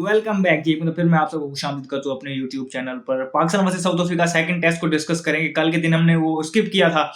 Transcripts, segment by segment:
Welcome back जी। मतलब फिर मैं आप सबको खुशामदीद करता हूँ अपने यूट्यूब चैनल पर। Pakistan versus South Africa second test को डिस्कस करेंगे। कल के दिन हमने वो स्किप किया था।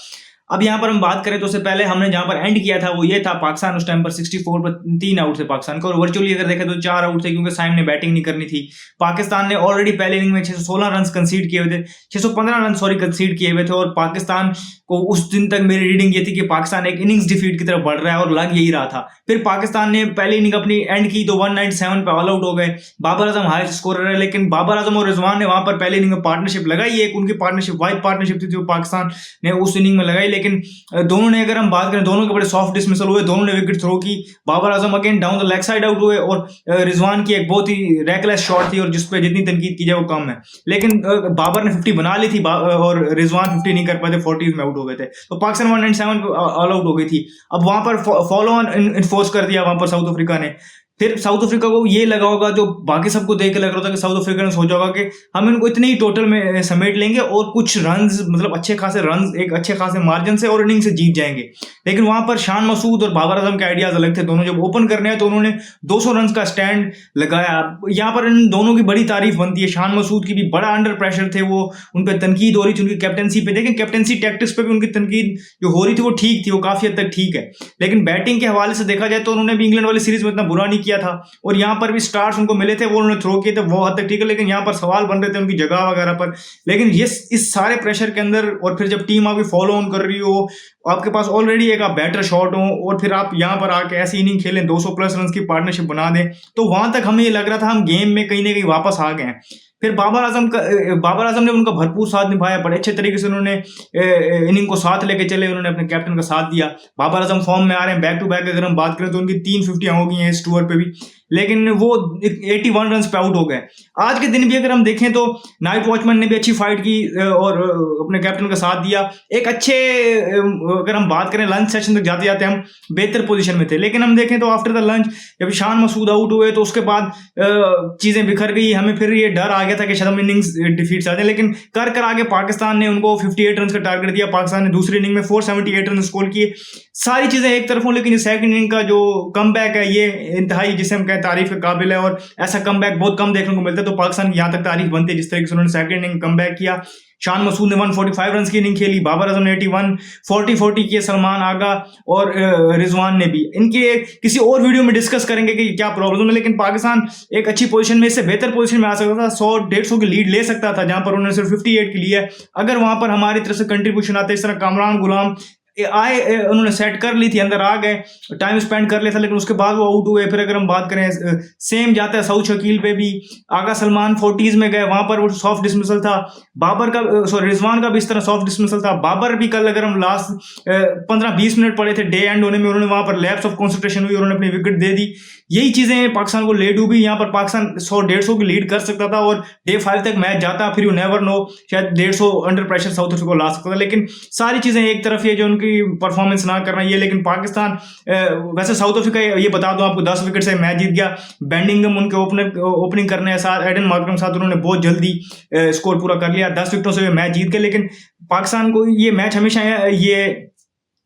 अब यहाँ पर हम बात करें तो उससे पहले हमने जहां पर एंड किया था वो ये था, पाकिस्तान उस टाइम पर 64 पर 3 आउट थे पाकिस्तान को, और वर्चुअली अगर देखें तो 4 आउट थे क्योंकि साइम ने बैटिंग नहीं करनी थी। पाकिस्तान ने ऑलरेडी पहले इनिंग में 616 रन कंसीड किए हुए थे, 615 रन कंसीड किए हुए थे, और पाकिस्तान को उस दिन तक मेरी रीडिंग ये थी कि पाकिस्तान एक इनिंग्स डिफीट की तरफ बढ़ रहा है, और लग यही रहा था। फिर पाकिस्तान ने पहली इनिंग अपनी एंड की तो 197 पे ऑल आउट हो गए। बाबर आजम हाईएस्ट स्कोरर है, लेकिन बाबर आजम और रिजवान ने वहां पर पहली इनिंग में पार्टनरशिप लगाई। एक उनकी पार्टनरशिप वाइड पार्टनरशिप थी जो पाकिस्तान ने उस इनिंग में लगाई, लेकिन दोनों ने, अगर हम बात करें, दोनों के बड़े सॉफ्ट डिसमिसल हुए, दोनों ने विकेट थ्रो की। Babar Azam again down the leg side out हुए, और रिजवान की एक बहुत ही रेकलेस शॉट थी और जिसपे जितनी तनकीद की जाए वो कम है। लेकिन बाबर ने 50 बना ली थी और रिजवान 50 नहीं कर पाए थे, 40 में आउट हो गए थे, तो पाकिस्तान 197 ऑल आउट हो गई थी। अब वहां पर फॉलो ऑन इन्फोर्स कर दिया वहां पर साउथ अफ्रीका ने। फिर साउथ अफ्रीका को ये लगा होगा, जो बाकी सबको देख के लग रहा था कि साउथ अफ्रीका ने सोचा होगा कि हम इनको इतने ही टोटल में समेट लेंगे और कुछ रन्स, मतलब अच्छे खासे रन्स, एक अच्छे खासे मार्जिन से और इनिंग से जीत जाएंगे। लेकिन वहां पर शान मसूद और बाबर आजम के आइडियाज अलग थे। दोनों जब ओपन करने हैं तो उन्होंने 200 रन का स्टैंड लगाया। यहाँ पर इन दोनों की बड़ी तारीफ बनती है। शान मसूद की भी बड़ा अंडर प्रेशर थे वो, उन पर तनकीद हो रही थी उनकी कैप्टनसी पे। देखें, कैप्टनसी टैक्टिक्स पे भी उनकी तनकीद जो हो रही थी वो ठीक थी, वो काफी हद तक ठीक है। लेकिन बैटिंग के हवाले से देखा जाए तो उन्होंने भी इंग्लैंड वाली सीरीज में इतना बुरा नहीं किया था, और यहाँ पर भी स्टार्स उनको मिले थे, वो उन्होंने थ्रो किए थे, वो हद तक ठीक है। लेकिन यहाँ पर सवाल बन रहे थे उनकी जगह वगैरह पर। लेकिन ये इस सारे प्रेशर के अंदर, और फिर जब टीम आपकी फॉलो ऑन कर रही हो, आपके पास ऑलरेडी एक आप बैटर शॉट हो, और फिर आप यहाँ पर आके ऐसी इनिंग खेलें, 200 प्लस रन की पार्टनरशिप बना दें, तो वहां तक हमें ये लग रहा था हम गेम में कहीं ना कहीं वापस आ गए हैं। फिर बाबर आजम ने उनका भरपूर साथ निभाया, बड़े अच्छे तरीके से उन्होंने इनिंग को साथ लेके चले, उन्होंने अपने कैप्टन का साथ दिया। बाबर आजम फॉर्म में आ रहे हैं, बैक टू बैक अगर हम बात करें तो उनकी 350 हो गई हैं इस टूर पे भी, लेकिन वो 81 रन पे आउट हो गए। आज के दिन भी अगर हम देखें तो नाइट वॉचमैन ने भी अच्छी फाइट की और अपने कैप्टन का साथ दिया। एक अच्छे, अगर हम बात करें लंच सेशन तक जाते जाते हम बेहतर पोजीशन में थे, लेकिन हम देखें तो आफ्टर द लंच जब शान मसूद आउट हुए तो उसके बाद चीजें बिखर गई। हमें फिर ये डर आ गया था कि शायद हम इनिंग्स डिफीट से आ जाए, लेकिन कर आगे पाकिस्तान ने उनको 58 रन का टारगेट दिया। पाकिस्तान ने दूसरी इनिंग में 478 रन स्कोर किए। सारी चीजें एक तरफ हों, लेकिन सेकंड इनिंग का जो कमबैक है ये इंतहाई, जिसे हम कहते हैं, तारीफ के काबिल है, और ऐसा कमबैक बहुत कम देखने को मिलता है। तो पाकिस्तान की यहाँ तक तारीफ बनती है जिस तरीके से उन्होंने सेकंड इनिंग कमबैक किया। शान मसूद ने 145 रन की इनिंग खेली, बाबर आजम ने 81, 40 किए सलमान आगा और रिजवान ने भी। इनके किसी और वीडियो में डिस्कस करेंगे कि क्या प्रॉब्लम है, लेकिन पाकिस्तान एक अच्छी पोजीशन में, इससे बेहतर पोजीशन में आ सकता था, 100-150 की लीड ले सकता था, जहां पर उन्होंने सिर्फ 58 की ली है। अगर वहां पर हमारी तरफ से कंट्रीब्यूशन आता है, इस तरह कामरान गुलाम आए, उन्होंने सेट कर ली थी, अंदर आ गए, टाइम स्पेंड कर लिया था, लेकिन उसके बाद वो आउट हुए। फिर अगर हम बात करें, सेम जाता है साउथ शकील पे भी, आगा सलमान 40s में गए, वहां पर वो सॉफ्ट डिसमिसल था। बाबर का, सॉरी, रिजवान का भी इस तरह सॉफ्ट डिसमिसल था। बाबर भी कल, अगर हम लास्ट 15-20 मिनट पड़े थे डे एंड होने में, उन्होंने वहां पर लैप्स ऑफ कंसंट्रेशन हुई, उन्होंने अपनी विकेट दे दी। यही चीजें पाकिस्तान को ले डूबी। यहाँ पर पाकिस्तान 100-150 की लीड कर सकता था और डे 5 तक मैच जाता, फिर यू नेवर नो, शायद 150 अंडर प्रेशर साउथ अफ्रीका को ला सकता था। लेकिन सारी चीजें एक तरफ ये जो उनकी परफॉर्मेंस ना करना ये, लेकिन पाकिस्तान, वैसे साउथ अफ्रीका, ये बता दूं आपको, 10 विकेट से मैच जीत गया। बेंडिंगम उनके ओपनिंग करने के साथ, एडन मार्करम के साथ उन्होंने बहुत जल्दी स्कोर पूरा कर लिया, 10 विकेटों से मैच जीत गए। लेकिन पाकिस्तान को ये मैच हमेशा, ये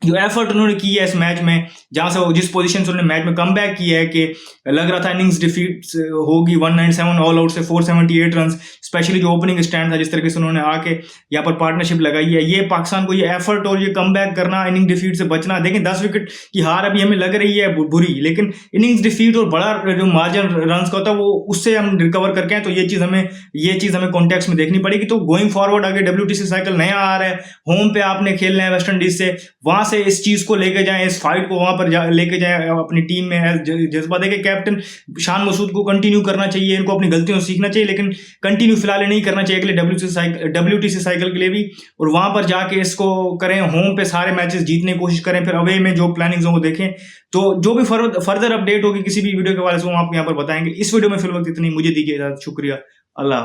जो एफर्ट उन्होंने की है इस मैच में, जहां से वो जिस पोजीशन से उन्होंने मैच में कमबैक किया है, कि लग रहा था इनिंग्स डिफीट होगी, 197 ऑल आउट से 478 रन, स्पेशली जो ओपनिंग स्टैंड था, जिस तरीके से उन्होंने आके यहाँ पर पार्टनरशिप लगाई है, ये पाकिस्तान को ये एफर्ट और ये कमबैक करना, इनिंग डिफीट से बचना। देखें, 10 विकेट की हार अभी हमें लग रही है बुरी, लेकिन इनिंग्स डिफीट और बड़ा जो मार्जिन रन का होता है वो, उससे हम रिकवर करके हैं। तो ये चीज हमें कॉन्टेक्स्ट में देखनी पड़ेगी। तो गोइंग फॉरवर्ड आगे WTC साइकिल नया आ रहा है, होम पे आपने खेलना है वेस्ट इंडीज से, वहां से इस चीज को लेके जाएं, इस फाइट को वहां पर लेके जाएं अपनी टीम में। जज्बा देके कैप्टन शान मसूद को कंटिन्यू करना चाहिए, इनको अपनी गलतियों से सीखना चाहिए, लेकिन कंटिन्यू फिलहाल नहीं करना चाहिए अगले WTC साइकिल के लिए भी। और वहां पर जाके इसको करें, होम पे सारे मैचेस जीतने की कोशिश करें, फिर अवे में जो प्लानिंग हो देखें। तो जो भी फर्दर अपडेट होगी किसी भी वीडियो के हवाले से, हम आपको यहाँ पर बताएंगे। इस वीडियो में फिलहाल इतनी, मुझे दीजिए इजाजत, शुक्रिया, अल्लाह।